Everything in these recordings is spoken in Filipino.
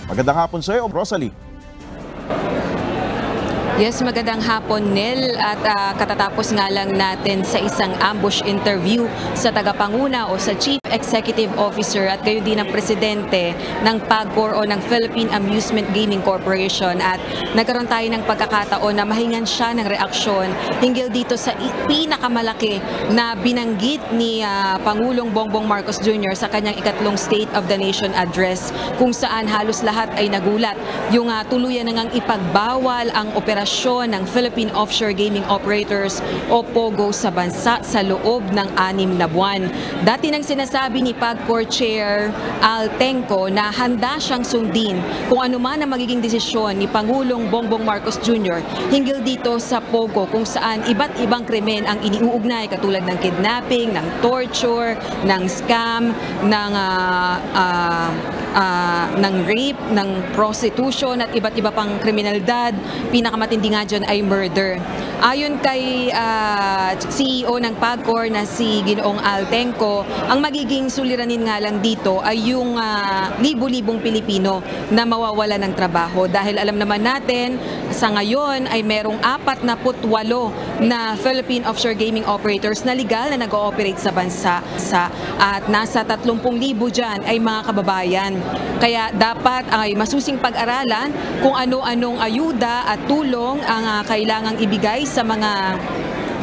Magandang hapon sa iyo, Rosalie. Yes, magandang hapon, Nel. At katatapos nga lang natin sa isang ambush interview sa tagapanguna o sa Chief Executive Officer at gayon din ng Presidente ng PAGCOR o ng Philippine Amusement Gaming Corporation. At nagkaroon tayo ng pagkakataon na mahingan siya ng reaksyon hinggil dito sa pinakamalaki na binanggit ni Pangulong Bongbong Marcos Jr. sa kanyang ikatlong State of the Nation address, kung saan halos lahat ay nagulat. Yung tuluyan na ngang ipagbawal ang operasyon ng Philippine Offshore Gaming Operators o POGO sa bansa sa loob ng 6 na buwan. Dati nang sinasabi ni PAGCOR Chair Al Tenco na handa siyang sundin kung ano man ang magiging desisyon ni Pangulong Bongbong Marcos Jr. hinggil dito sa POGO, kung saan iba't ibang krimen ang iniuugnay katulad ng kidnapping, ng torture, ng scam, ng rape, ng prostitution at iba't iba pang kriminalidad. Pinakamatindi nga dyan ay murder. Ayon kay CEO ng PAGCOR na si Ginoong Al Tenco, ang magiging suliranin nga lang dito ay yung libu-libong Pilipino na mawawala ng trabaho. Dahil alam naman natin, sa ngayon ay merong 48 na Philippine Offshore Gaming Operators na legal na nag-ooperate sa bansa. At nasa 30,000 dyan ay mga kababayan. Kaya dapat ay masusing pag-aralan kung ano-anong ayuda at tulong ang kailangang ibigay sa mga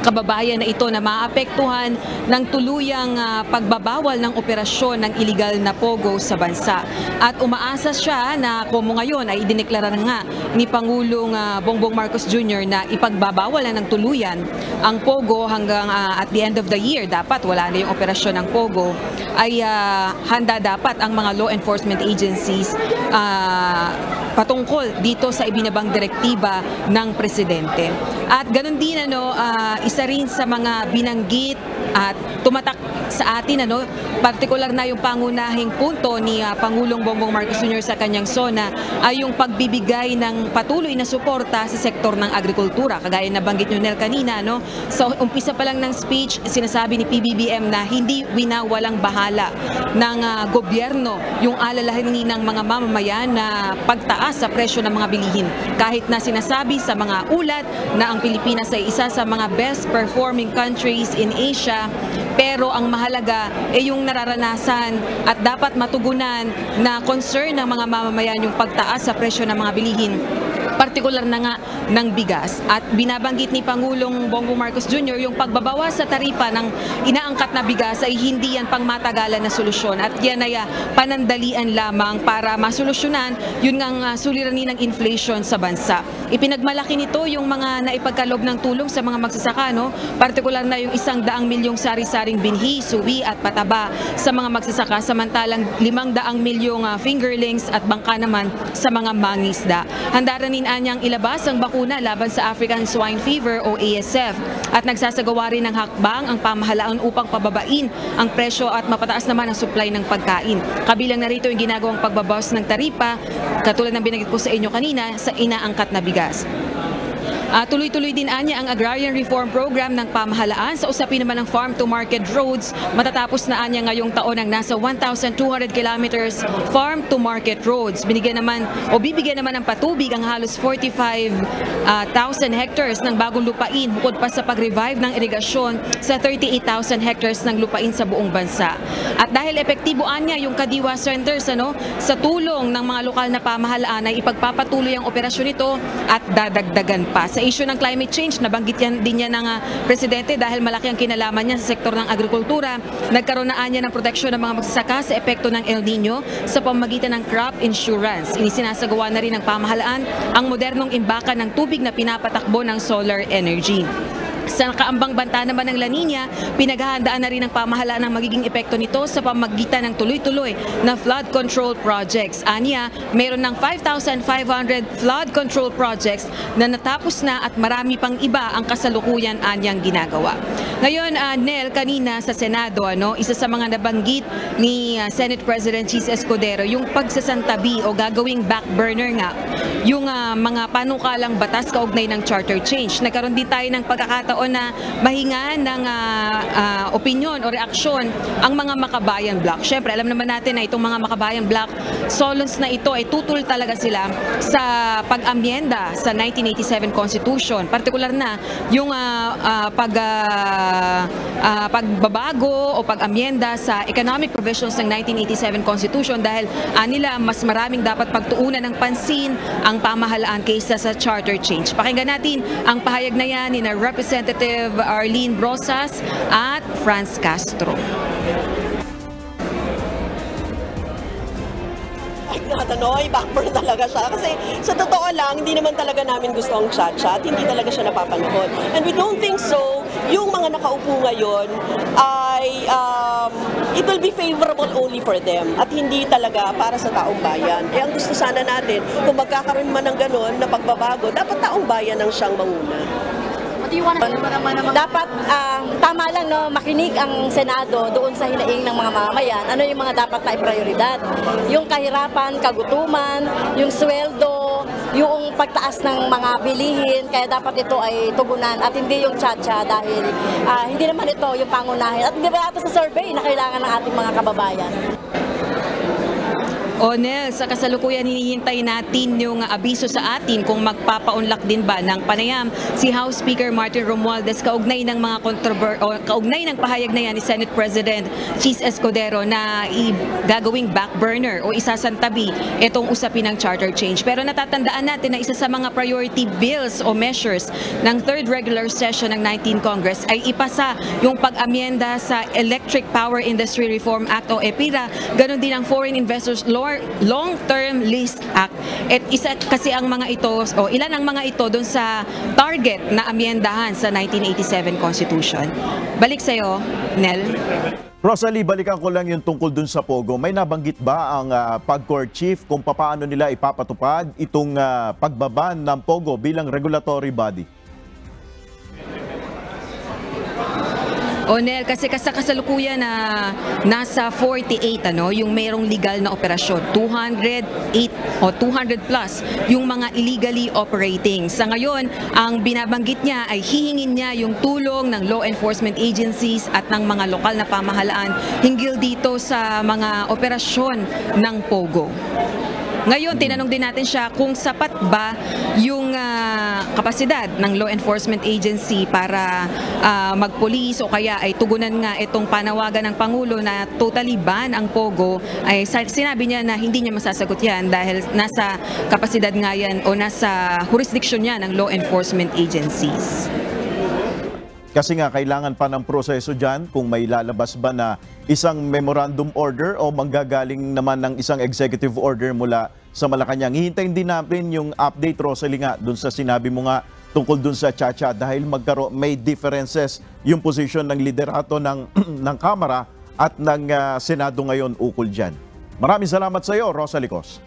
kababayan na ito na maapektuhan ng tuluyang pagbabawal ng operasyon ng iligal na POGO sa bansa. At umaasa siya na kung ngayon ay idineklara na nga ni Pangulong Bongbong Marcos Jr. na ipagbabawal na ng tuluyan ang POGO hanggang at the end of the year, dapat wala na yung operasyon ng POGO, ay handa dapat ang mga law enforcement agencies patungkol dito sa ibinabang direktiba ng Presidente. At ganun din isa rin sa mga binanggit at tumatak sa atin partikular na yung pangunahing punto ni Pangulong Bongbong Marcos Jr. sa kanyang SONA ay yung pagbibigay ng patuloy na suporta sa sektor ng agrikultura. Kagaya na banggit nyo, Nel, kanina, so umpisa pa lang ng speech, sinasabi ni PBBM na hindi winawalang bahala ng gobyerno yung alalahanin ng mga mamamayan na pagtaas sa presyo ng mga bilihin. Kahit na sinasabi sa mga ulat na ang Pilipinas ay isa sa mga best performing countries in Asia, pero ang mahalaga ay yung nararanasan at dapat matugunan na concern ng mga mamamayan yung pagtaas sa presyo ng mga bilihin, partikular na nga ng bigas. At binabanggit ni Pangulong Bongbong Marcos Jr. yung pagbabawas sa taripa ng inaangkat na bigas ay hindi yan pang matagalan na solusyon at yan ay panandalian lamang para masolusyonan yun ngang suliranin ng inflation sa bansa. Ipinagmalaki nito yung mga naipagkaloob ng tulong sa mga magsasaka, partikular na yung 100 milyong sari-saring binhi, suwi at pataba sa mga magsasaka, samantalang 500 milyong fingerlings at bangka naman sa mga mangisda. Handa rin anyang ilabas ang bakuna laban sa African Swine Fever o ASF at nagsasagawa rin ng hakbang ang pamahalaan upang pababain ang presyo at mapataas naman ang supply ng pagkain. Kabilang narito yung ginagawang pagbabawas ng taripa, katulad ng binanggit ko sa inyo kanina, sa inaangkat na bigas. Tuloy-tuloy din anya ang Agrarian Reform Program ng pamahalaan sa usapin naman ng farm-to-market roads. Matatapos na anya ngayong taon ang nasa 1,200 kilometers farm-to-market roads. Bibigyan naman ng patubig ang halos 45,000 hectares ng bagong lupain bukod pa sa pag-revive ng irigasyon sa 38,000 hectares ng lupain sa buong bansa. At dahil epektibo anya yung Kadiwa Centers sa tulong ng mga lokal na pamahalaan ay ipagpapatuloy ang operasyon nito at dadagdagan pa. Sa issue ng climate change, nabanggit din yan ng Presidente dahil malaki ang kinalaman niya sa sektor ng agrikultura. Nagkaroon na anya ng proteksyon ng mga magsasaka sa epekto ng El Nino sa pamamagitan ng crop insurance. Inisinasagawa na rin ng pamahalaan ang modernong imbakan ng tubig na pinapatakbo ng solar energy. Sa kaambang banta naman ng La Nina, pinaghahandaan na rin ng pamahalaan ang magiging epekto nito sa pamamagitan ng tuloy-tuloy na flood control projects. Anya, mayroon ng 5,500 flood control projects na natapos na at marami pang iba ang kasalukuyan anyang ginagawa. Ngayon, Nel, kanina sa Senado, isa sa mga nabanggit ni Senate President Chis Escudero, yung pagsasantabi o gagawing back burner nga, yung mga panukalang batas kaugnay ng charter change. Nagkaroon din tayo ng pagkakataon pagkakataon na mahinga ng opinyon o reaksyon ang mga Makabayan Bloc. Siyempre, alam naman natin na itong mga Makabayan Bloc, solons na ito ay tutul talaga sila sa pag-amyenda sa 1987 Constitution. Partikular na yung pagbabago o pag-amyenda sa economic provisions ng 1987 Constitution dahil nila mas maraming dapat pagtuunan ng pansin ang pamahalaan kaysa sa charter change. Pakinggan natin ang pahayag na yan ni Representative Arlene Brosas at Franz Castro. Backburn talaga siya. Kasi sa totoo lang, hindi naman talaga namin gusto ang chat-chat. Hindi talaga siya napapanahon. And we don't think so. Yung mga nakaupo ngayon ay it will be favorable only for them at hindi talaga para sa taong bayan. Ang gusto sana natin, kung magkakaroon man ng ganun na pagbabago, dapat taong bayan ang siyang manguna. Dapat tama lang no, makinig ang Senado doon sa hinaing ng mga mamamayan. Ano yung mga dapat na prioridad? Yung kahirapan, kagutuman, yung sweldo, yung pagtaas ng mga bilihin, kaya dapat ito ay tugunan at hindi yung tsa-tsa dahil hindi naman ito yung pangunahin. At hindi ba ito sa survey na kailangan ng ating mga kababayan? Nel, sa kasalukuyan hinihintay natin yung abiso sa atin kung magpapaunlak din ba ng panayam si House Speaker Martin Romualdez kaugnay ng mga kaugnay ng pahayag na yan ni Senate President Chis Escudero na gagawing back burner o isasantabi itong usapin ng charter change. Pero natatandaan natin na isa sa mga priority bills o measures ng third regular session ng 19th Congress ay ipasa yung pag-amyenda sa Electric Power Industry Reform Act o EPIRA, ganon din ang Foreign Investors Long-Term Lease Act. At isa kasi ang mga ito, o ilan ang mga ito doon sa target na amyendahan sa 1987 Constitution. Balik sa'yo, Nel. Rosalie, balikan ko lang yung tungkol dun sa Pogo. May nabanggit ba ang PAGCOR chief kung paano nila ipapatupad itong pagbaban ng Pogo bilang regulatory body? Nel, kasi kasalukuyan na nasa 48 yung mayroong legal na operasyon, 208 o 200 plus yung mga illegally operating. Sa ngayon, ang binabanggit niya ay hihingin niya yung tulong ng law enforcement agencies at ng mga lokal na pamahalaan hinggil dito sa mga operasyon ng Pogo. Ngayon, tinanong din natin siya kung sapat ba yung kapasidad ng law enforcement agency para magpulis o kaya ay tugunan nga itong panawagan ng Pangulo na totally ban ang Pogo. Ay sinabi niya na hindi niya masasagot yan dahil nasa kapasidad nga yan o nasa jurisdiction niya ng law enforcement agencies. Kasi nga kailangan pa ng proseso dyan kung may lalabas ba na isang memorandum order o manggagaling naman ng isang executive order mula sa Malacanang. Hihintayin din natin yung update, Rosalie, nga dun sa sinabi mo nga tungkol dun sa Chacha dahil may differences yung posisyon ng liderato ng, ng Kamara at ng Senado ngayon ukol dyan. Maraming salamat sa iyo, Rosalie Cos.